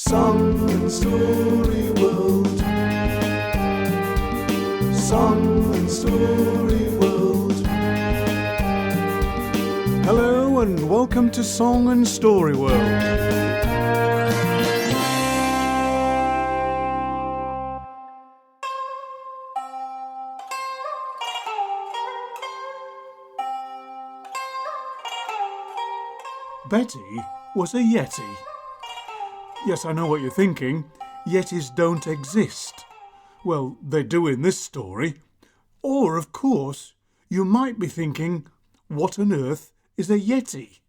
Song and Story World. Song and Story World. Hello and welcome to Song and Story World. Betty was a Yeti. Yes, I know what you're thinking. Yetis don't exist. Well, they do in this story. Or, of course, you might be thinking, what on earth is a Yeti?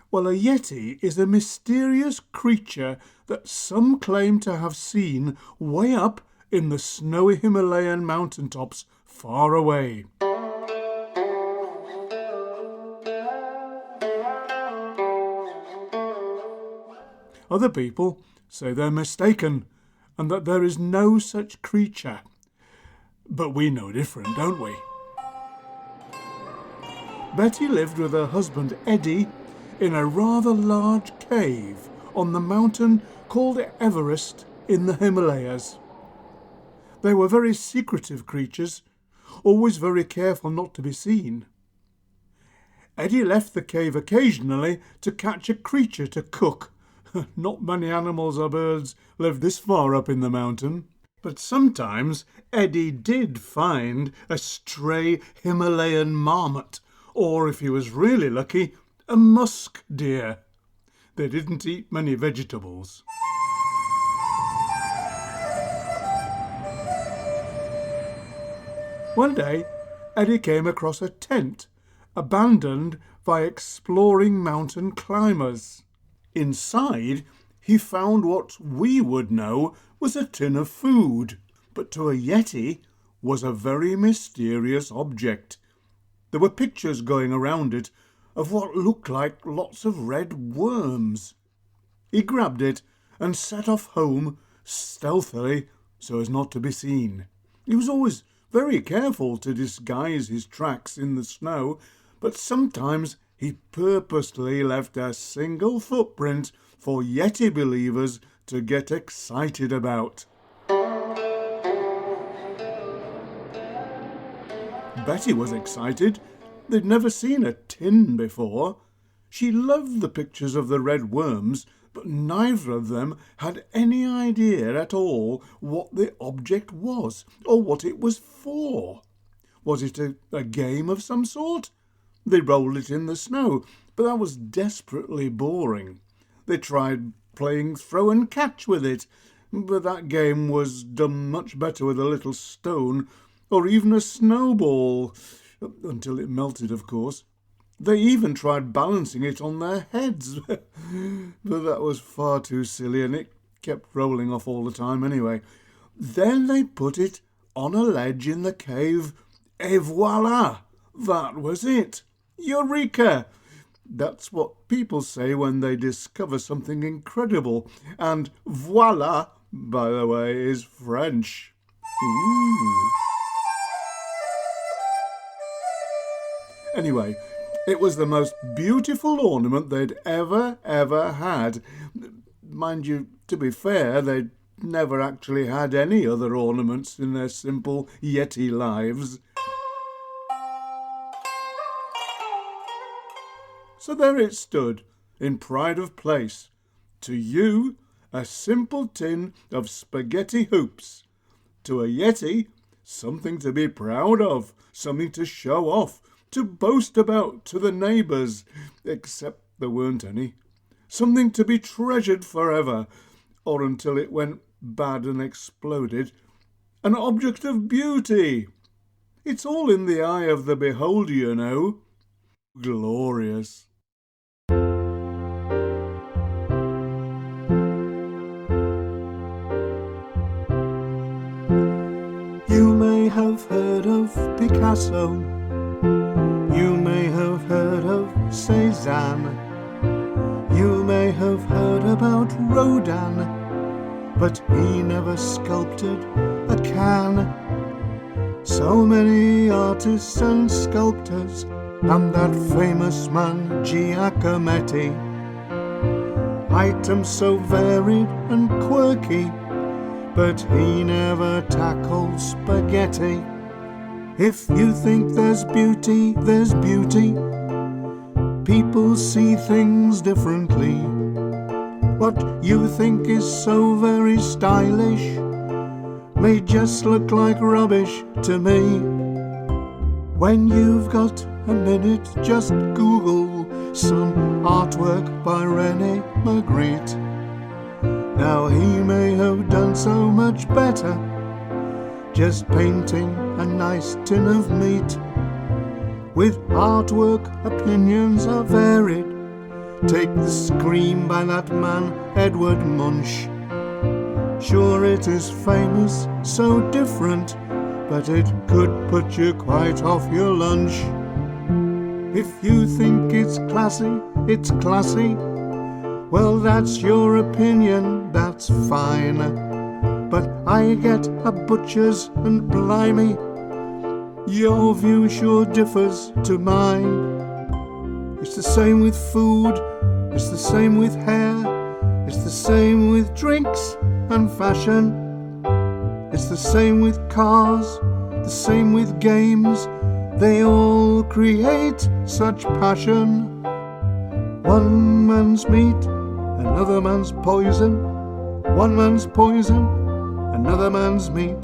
Well, a Yeti is a mysterious creature that some claim to have seen way up in the snowy Himalayan mountaintops far away. Other people say they're mistaken and that there is no such creature. But we know different, don't we? Betty lived with her husband Eddie in a rather large cave on the mountain called Everest in the Himalayas. They were very secretive creatures, always very careful not to be seen. Eddie left the cave occasionally to catch a creature to cook. Not many animals or birds live this far up in the mountain. But sometimes Eddie did find a stray Himalayan marmot, or if he was really lucky, a musk deer. They didn't eat many vegetables. One day, Eddie came across a tent abandoned by exploring mountain climbers. Inside, he found what we would know was a tin of food, but to a Yeti was a very mysterious object. There were pictures going around it of what looked like lots of red worms. He grabbed it and set off home stealthily so as not to be seen. He was always very careful to disguise his tracks in the snow, but sometimes he purposely left a single footprint for Yeti believers to get excited about. Betty was excited. They'd never seen a tin before. She loved the pictures of the red worms, but neither of them had any idea at all what the object was or what it was for. Was it a game of some sort? They rolled it in the snow, but that was desperately boring. They tried playing throw and catch with it, but that game was done much better with a little stone or even a snowball, until it melted, of course. They even tried balancing it on their heads, but that was far too silly and it kept rolling off all the time anyway. Then they put it on a ledge in the cave, et voila! That was it. Eureka! That's what people say when they discover something incredible. And voila, by the way, is French. Ooh. Anyway, it was the most beautiful ornament they'd ever had. Mind you, to be fair, they'd never actually had any other ornaments in their simple Yeti lives. So there it stood, in pride of place. To you, a simple tin of spaghetti hoops. To a Yeti, something to be proud of, something to show off, to boast about to the neighbours, except there weren't any. Something to be treasured forever, or until it went bad and exploded. An object of beauty. It's all in the eye of the beholder, you know. Glorious. You may have heard of Picasso. You may have heard of Cézanne. You may have heard about Rodin, but he never sculpted a can. So many artists and sculptors, and that famous man Giacometti. items so varied and quirky, but he never tackled spaghetti. If you think there's beauty, there's beauty. People see things differently. What you think is so very stylish may just look like rubbish to me. When you've got a minute, just Google some artwork by René Magritte. Now he may have done so much better, just painting a nice tin of meat. With artwork, opinions are varied. Take The Scream by that man Edward Munch. Sure, it is famous, so different, but it could put you quite off your lunch. If you think it's classy, it's classy. Well, that's your opinion, that's fine. But I get a butcher's and blimey, your view sure differs to mine. It's the same with food, it's the same with hair, it's the same with drinks and fashion. It's the same with cars, the same with games. They all create such passion. One man's meat, another man's poison. One man's poison, another man's meat.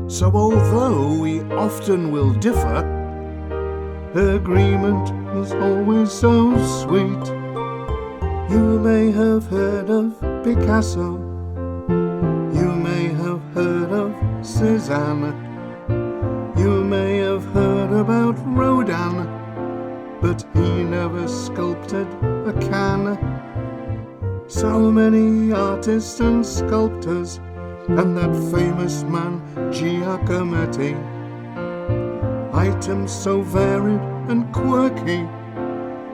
So although we often will differ, agreement is always so sweet. You may have heard of Picasso, you may have heard of Cézanne, you may have heard about Rodin, but he never sculpted a can. So many artists and sculptors, and that famous man Giacometti. Items so varied and quirky,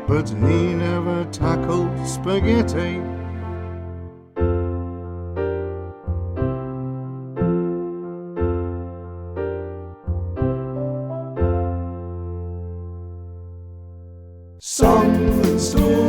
but he never tackled spaghetti. Song and story.